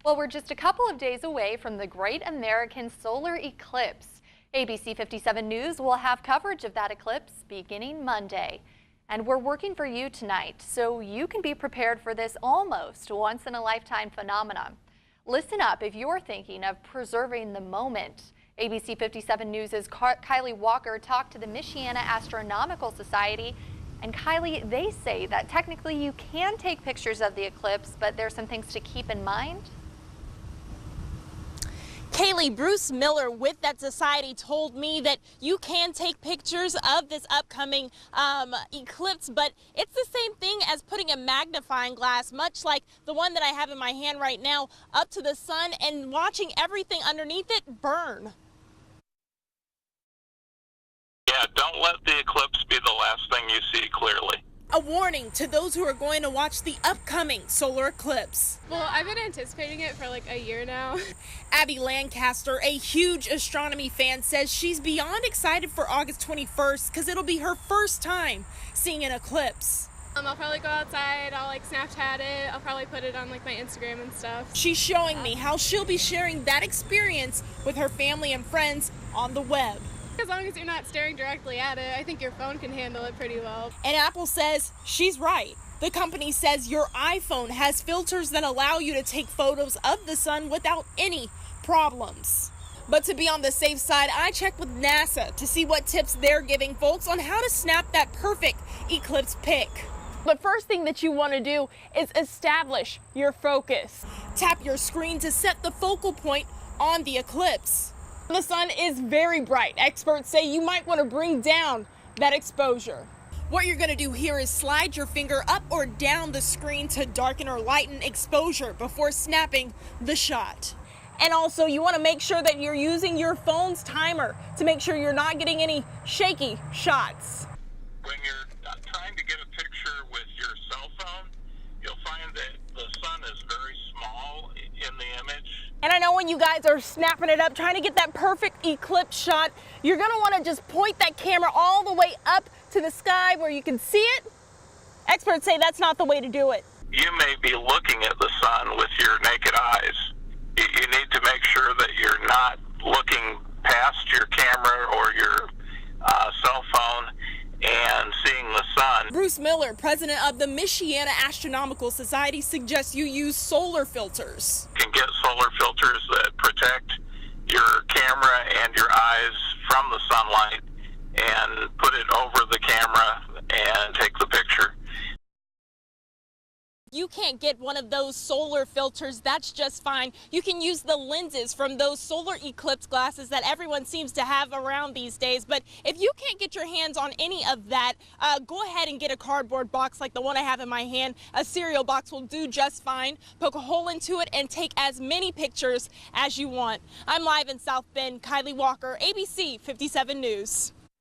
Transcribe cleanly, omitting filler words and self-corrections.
Well, we're just a couple of days away from the Great American Solar Eclipse. ABC 57 News will have coverage of that eclipse beginning Monday. And we're working for you tonight so you can be prepared for this almost once-in-a-lifetime phenomenon. Listen up if you're thinking of preserving the moment. ABC 57 News' Kylie Walker talked to the Michiana Astronomical Society. And Kylie, they say that technically you can take pictures of the eclipse, but there's some things to keep in mind. Kaylee, Bruce Miller with that society told me that you can take pictures of this upcoming eclipse, but it's the same thing as putting a magnifying glass, much like the one that I have in my hand right now, up to the sun and watching everything underneath it burn. Yeah, don't let the eclipse be the last thing you see clearly. A warning to those who are going to watch the upcoming solar eclipse. Well, I've been anticipating it for like a year now. Abby Lancaster, a huge astronomy fan, says she's beyond excited for August 21st because it'll be her first time seeing an eclipse. I'll probably go outside, I'll like Snapchat it, I'll probably put it on like my Instagram and stuff. She's showing me how she'll be sharing that experience with her family and friends on the web. As long as you're not staring directly at it, I think your phone can handle it pretty well. And Apple says she's right. The company says your iPhone has filters that allow you to take photos of the sun without any problems. But to be on the safe side, I checked with NASA to see what tips they're giving folks on how to snap that perfect eclipse pic. The first thing that you want to do is establish your focus. Tap your screen to set the focal point on the eclipse. The sun is very bright. Experts say you might want to bring down that exposure. What you're going to do here is slide your finger up or down the screen to darken or lighten exposure before snapping the shot. And also you want to make sure that you're using your phone's timer to make sure you're not getting any shaky shots. When you're trying to get a picture with your cell phone, you'll find that the sun is very small in the image. And I know when you guys are snapping it up, trying to get that perfect eclipse shot, you're going to want to just point that camera all the way up to the sky where you can see it. Experts say that's not the way to do it. You may be looking at the sun with your naked eyes. You need to make sure that you're not looking past your camera or your cell phone and seeing the sun. Bruce Miller, president of the Michiana Astronomical Society, suggests you use solar filters. You can get solar filters that protect your camera and your eyes from the sunlight and put it over the camera and take the picture. You can't get one of those solar filters, that's just fine. You can use the lenses from those solar eclipse glasses that everyone seems to have around these days. But if you can't get your hands on any of that, go ahead and get a cardboard box like the one I have in my hand. A cereal box will do just fine. Poke a hole into it and take as many pictures as you want. I'm live in South Bend. Kylie Walker, ABC 57 News.